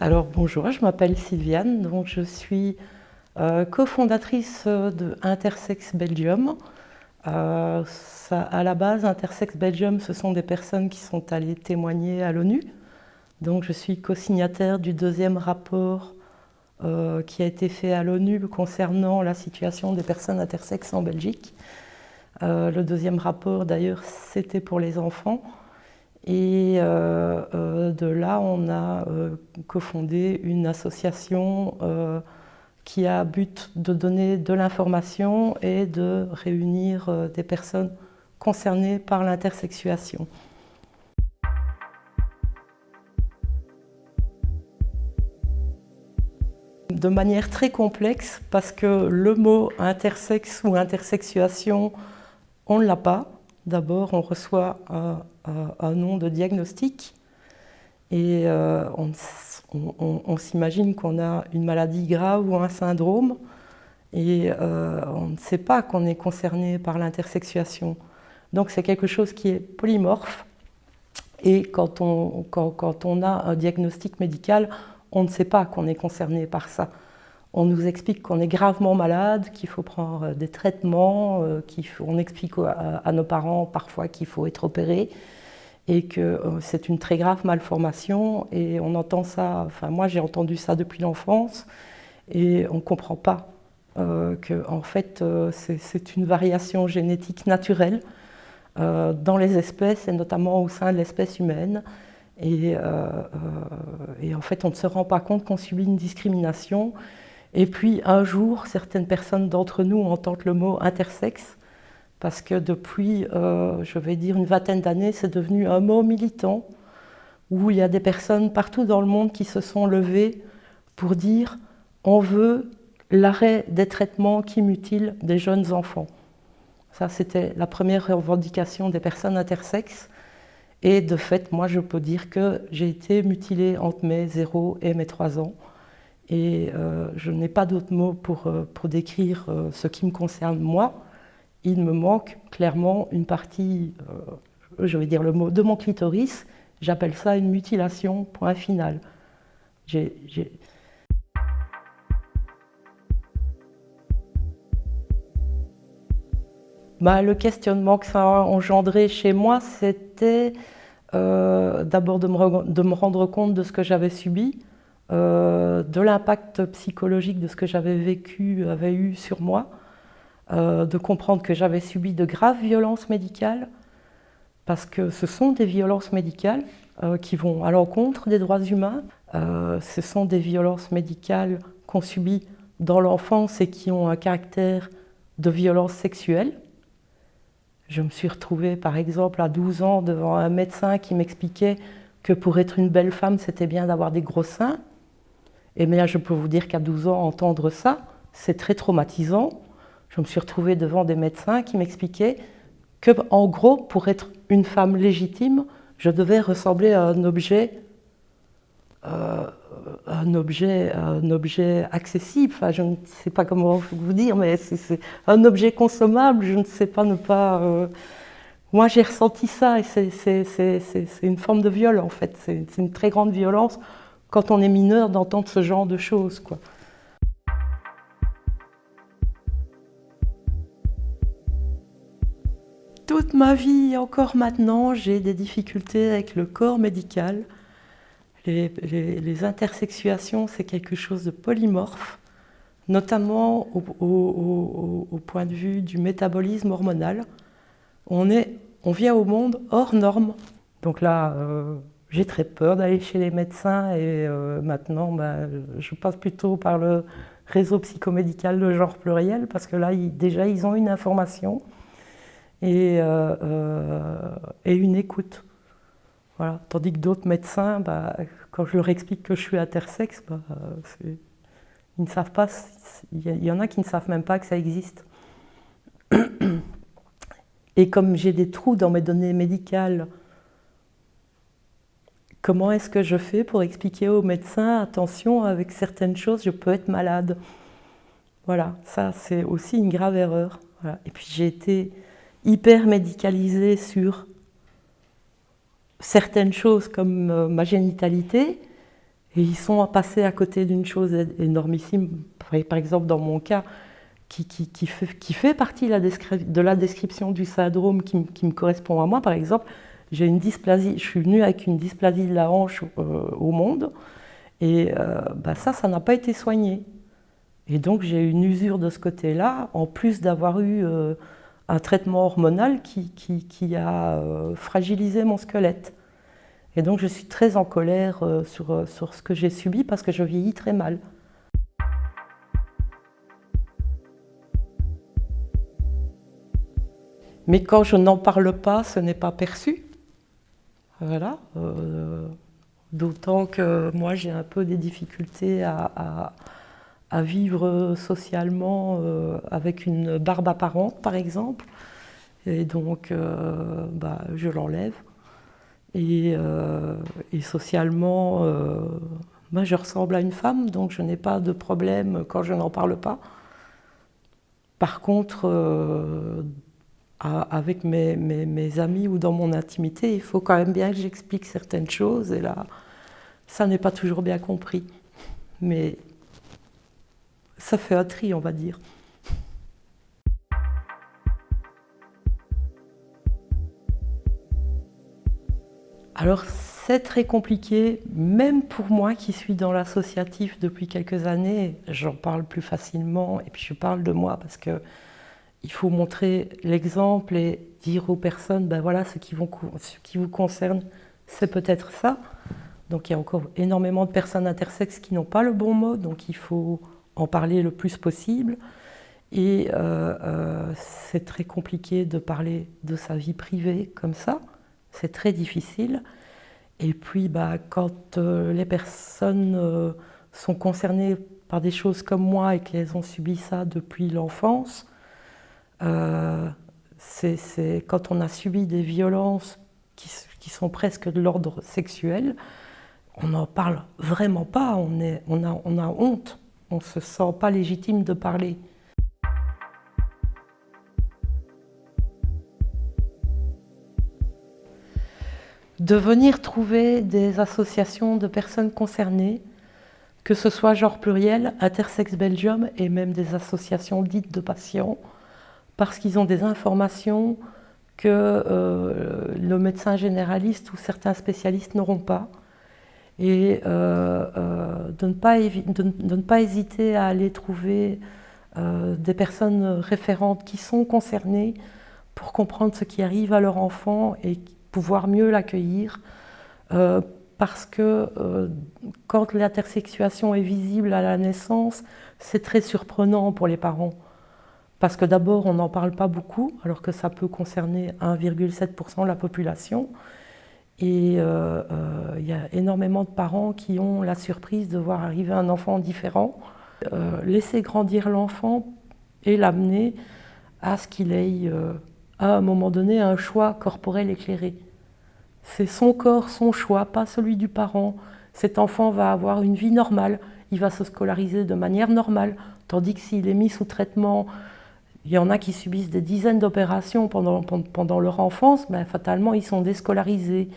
Alors bonjour, je m'appelle Sylviane, donc je suis cofondatrice de Intersex Belgium. À la base, Intersex Belgium, ce sont des personnes qui sont allées témoigner à l'ONU. Donc je suis co-signataire du deuxième rapport qui a été fait à l'ONU concernant la situation des personnes intersexes en Belgique. Le deuxième rapport, d'ailleurs, c'était pour les enfants. Et de là, on a cofondé une association qui a but de donner de l'information et de réunir des personnes concernées par l'intersexuation. De manière très complexe, parce que le mot intersexe ou intersexuation, on ne l'a pas. D'abord, on reçoit un nom de diagnostic et on s'imagine qu'on a une maladie grave ou un syndrome et on ne sait pas qu'on est concerné par l'intersexuation. Donc c'est quelque chose qui est polymorphe et quand on a un diagnostic médical, on ne sait pas qu'on est concerné par ça. On nous explique qu'on est gravement malade, qu'il faut prendre des traitements, on explique à nos parents parfois qu'il faut être opéré et que c'est une très grave malformation. Et on entend ça, enfin moi j'ai entendu ça depuis l'enfance et on ne comprend pas que en fait c'est une variation génétique naturelle dans les espèces et notamment au sein de l'espèce humaine. Et en fait on ne se rend pas compte qu'on subit une discrimination. Et puis un jour, certaines personnes d'entre nous entendent le mot intersexe, parce que depuis, je vais dire, une vingtaine d'années, c'est devenu un mot militant, où il y a des personnes partout dans le monde qui se sont levées pour dire « on veut l'arrêt des traitements qui mutilent des jeunes enfants ». Ça, c'était la première revendication des personnes intersexes. Et de fait, moi, je peux dire que j'ai été mutilée entre mes 0 et mes 3 ans. Et je n'ai pas d'autres mots pour décrire ce qui me concerne moi. Il me manque clairement une partie, je vais dire le mot, de mon clitoris. J'appelle ça une mutilation, point final. Le questionnement que ça a engendré chez moi, c'était d'abord de me rendre compte de ce que j'avais subi, de l'impact psychologique de ce que j'avais vécu avait eu sur moi, de comprendre que j'avais subi de graves violences médicales, parce que ce sont des violences médicales qui vont à l'encontre des droits humains. Ce sont des violences médicales qu'on subit dans l'enfance et qui ont un caractère de violence sexuelle. Je me suis retrouvée par exemple à 12 ans devant un médecin qui m'expliquait que pour être une belle femme, c'était bien d'avoir des gros seins. Et bien, je peux vous dire qu'à 12 ans, entendre ça, c'est très traumatisant. Je me suis retrouvée devant des médecins qui m'expliquaient que, en gros, pour être une femme légitime, je devais ressembler à un objet accessible. Enfin, je ne sais pas comment vous dire, mais c'est un objet consommable. Je ne sais pas ne pas. Moi, j'ai ressenti ça et c'est une forme de viol, en fait. C'est une très grande violence quand on est mineur d'entendre ce genre de choses, quoi. Toute ma vie, encore maintenant, j'ai des difficultés avec le corps médical. Les intersexuations, c'est quelque chose de polymorphe, notamment au point de vue du métabolisme hormonal. On vient au monde hors norme. Donc là, j'ai très peur d'aller chez les médecins et maintenant, je passe plutôt par le réseau psychomédical de genre pluriel parce que là, déjà, ils ont une information et une écoute. Voilà. Tandis que d'autres médecins, quand je leur explique que je suis intersexe, ils ne savent pas, il y en a qui ne savent même pas que ça existe. Et comme j'ai des trous dans mes données médicales, comment est-ce que je fais pour expliquer aux médecins, attention, avec certaines choses, je peux être malade. Voilà, ça c'est aussi une grave erreur. Voilà. Et puis j'ai été hyper médicalisée sur certaines choses comme ma génitalité, Et ils sont passés à côté d'une chose énormissime, par exemple dans mon cas, qui fait partie de la description du syndrome qui me correspond à moi. Par exemple, j'ai une dysplasie, je suis venue avec une dysplasie de la hanche au monde, et ça n'a pas été soigné. Et donc j'ai une usure de ce côté-là, en plus d'avoir eu un traitement hormonal qui a fragilisé mon squelette. Et donc je suis très en colère sur ce que j'ai subi parce que je vieillis très mal. Mais quand je n'en parle pas, ce n'est pas perçu. Voilà. D'autant que moi j'ai un peu des difficultés à vivre socialement avec une barbe apparente, par exemple. Et donc je l'enlève. Et socialement, je ressemble à une femme, donc je n'ai pas de problème quand je n'en parle pas. Par contre, avec mes amis ou dans mon intimité, il faut quand même bien que j'explique certaines choses, et là, ça n'est pas toujours bien compris. Mais ça fait un tri, on va dire. Alors c'est très compliqué, même pour moi qui suis dans l'associatif depuis quelques années, j'en parle plus facilement, et puis je parle de moi parce que il faut montrer l'exemple et dire aux personnes, ben voilà, ce qui vous concerne, c'est peut-être ça. Donc il y a encore énormément de personnes intersexes qui n'ont pas le bon mot, donc il faut en parler le plus possible. Et c'est très compliqué de parler de sa vie privée comme ça, c'est très difficile. Et puis quand les personnes sont concernées par des choses comme moi et qu'elles ont subi ça depuis l'enfance, c'est quand on a subi des violences qui sont presque de l'ordre sexuel, on n'en parle vraiment pas, on a honte, on ne se sent pas légitime de parler. De venir trouver des associations de personnes concernées, que ce soit genre pluriel, Intersex Belgium et même des associations dites de patients, parce qu'ils ont des informations que le médecin généraliste ou certains spécialistes n'auront pas. Et de ne pas hésiter à aller trouver des personnes référentes qui sont concernées pour comprendre ce qui arrive à leur enfant et pouvoir mieux l'accueillir. Parce que quand l'intersexuation est visible à la naissance, c'est très surprenant pour les parents. Parce que d'abord, on n'en parle pas beaucoup, alors que ça peut concerner 1,7% de la population. Et il y a énormément de parents qui ont la surprise de voir arriver un enfant différent. Laisser grandir l'enfant et l'amener à ce qu'il ait, à un moment donné, un choix corporel éclairé. C'est son corps, son choix, pas celui du parent. Cet enfant va avoir une vie normale, il va se scolariser de manière normale, tandis que s'il est mis sous traitement, il y en a qui subissent des dizaines d'opérations pendant leur enfance, fatalement ils sont déscolarisés.